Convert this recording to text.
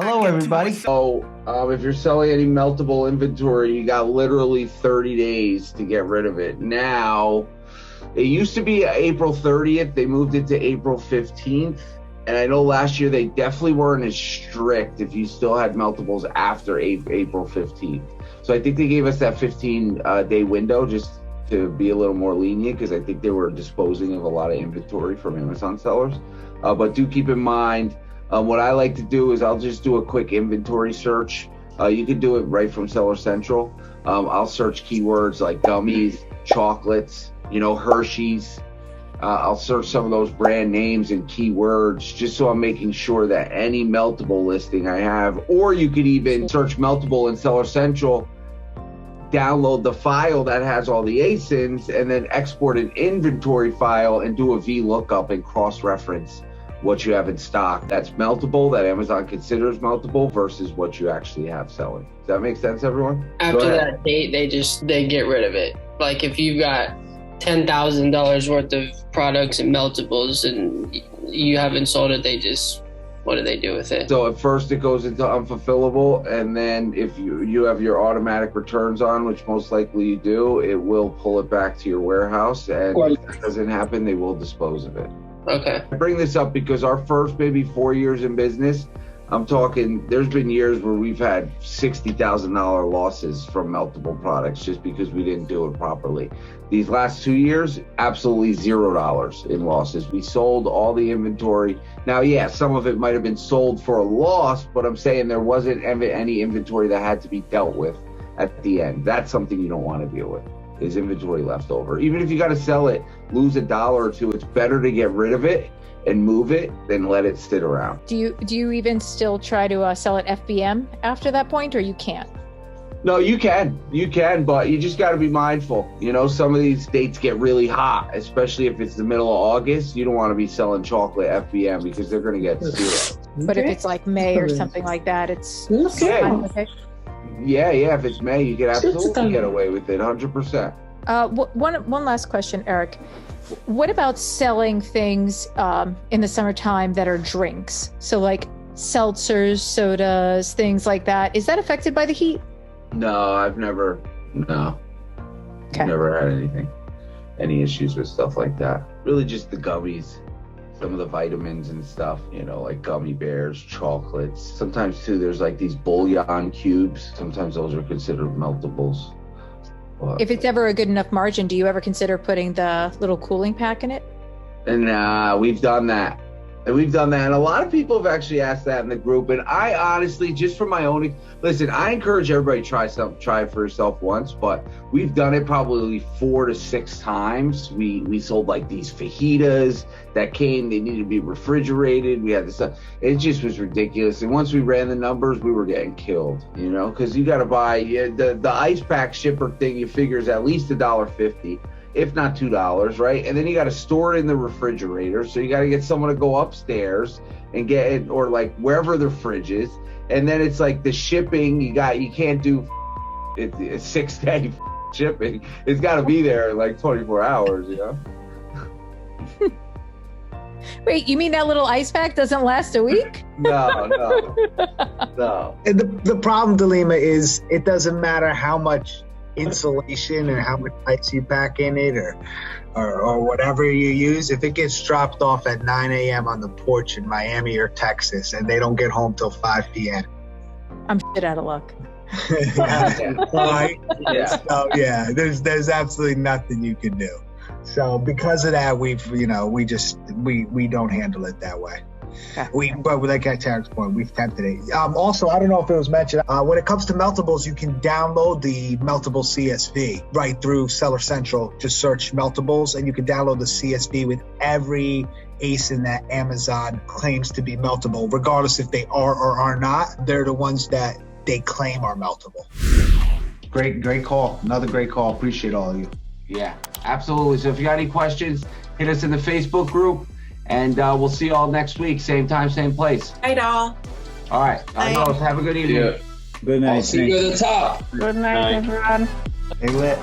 Hello, everybody. So if you're selling any meltable inventory, you got literally 30 days to get rid of it. Now, it used to be April 30th. They moved it to April 15th. And I know last year they definitely weren't as strict if you still had meltables after April 15th. So I think they gave us that 15-day window just to be a little more lenient, because I think they were disposing of a lot of inventory from Amazon sellers. But do keep in mind, what I like to do is I'll just do a quick inventory search. You can do it right from Seller Central. I'll search keywords like gummies, chocolates, Hershey's. I'll search some of those brand names and keywords just so I'm making sure that any meltable listing I have, or you could even search meltable in Seller Central, download the file that has all the ASINs, and then export an inventory file and do a VLOOKUP and cross-reference what you have in stock that's meltable, that Amazon considers meltable, versus what you actually have selling. Does that make sense, everyone? After that date, they get rid of it. Like if you've got $10,000 worth of products and meltables and you haven't sold it, what do they do with it? So at first it goes into unfulfillable, and then if you have your automatic returns on, which most likely you do, it will pull it back to your warehouse, and if that doesn't happen, they will dispose of it. Okay. I bring this up because our first maybe 4 years in business, I'm talking, there's been years where we've had $60,000 losses from meltable products just because we didn't do it properly. These last 2 years, absolutely $0 in losses. We sold all the inventory. Now, yeah, some of it might have been sold for a loss, but I'm saying there wasn't any inventory that had to be dealt with at the end. That's something you don't want to deal with, is inventory left over. Even if you got to sell it, lose $1 or $2, it's better to get rid of it and move it than let it sit around. Do you even still try to sell at FBM after that point, or you can't? No, you can, but you just got to be mindful. Some of these dates get really hot, especially if it's the middle of August. You don't want to be selling chocolate FBM because they're going to get zero. But if it's like May or something like that, it's okay. Yeah, if it's May, you can absolutely get away with it, 100%. One last question, Eric. What about selling things in the summertime that are drinks? So like seltzers, sodas, things like that. Is that affected by the heat? No, I've never had any issues with stuff like that. Really just the gummies, some of the vitamins and stuff, like gummy bears, chocolates. Sometimes too, there's like these bouillon cubes. Sometimes those are considered meltables. But if it's ever a good enough margin, do you ever consider putting the little cooling pack in it? And we've done that. And a lot of people have actually asked that in the group. And I honestly, just from my own, listen, I encourage everybody to try it for yourself once, but we've done it probably 4 to 6 times. We sold like these fajitas that came, they needed to be refrigerated. We had this stuff. It just was ridiculous. And once we ran the numbers, we were getting killed, because you got to buy the ice pack shipper thing, you figure is at least $1.50. if not $2, right? And then you got to store it in the refrigerator. So you got to get someone to go upstairs and get it, or like wherever the fridge is. And then it's like the shipping, you can't do it's 6-day shipping. It's got to be there in like 24 hours, Wait, you mean that little ice pack doesn't last a week? No. And the problem, Delima, is it doesn't matter how much insulation and how much ice you pack in it or whatever you use. If it gets dropped off at 9 a.m. on the porch in Miami or Texas and they don't get home till 5 p.m. I'm shit out of luck. Right? Yeah. So yeah, there's absolutely nothing you can do. So because of that, we don't handle it that way. But like at Tarek's point, we've tempted it. Also, I don't know if it was mentioned, when it comes to meltables, you can download the Meltable CSV right through Seller Central. Just search meltables and you can download the CSV with every ASIN that Amazon claims to be meltable, regardless if they are or are not. They're the ones that they claim are meltable. Great call. Another great call. Appreciate all of you. Yeah, absolutely. So if you got any questions, hit us in the Facebook group. And we'll see you all next week. Same time, same place. Night all. All right. Adios. Have a good evening. Good night. I'll see you at the top. Good night, everyone. Stay lit.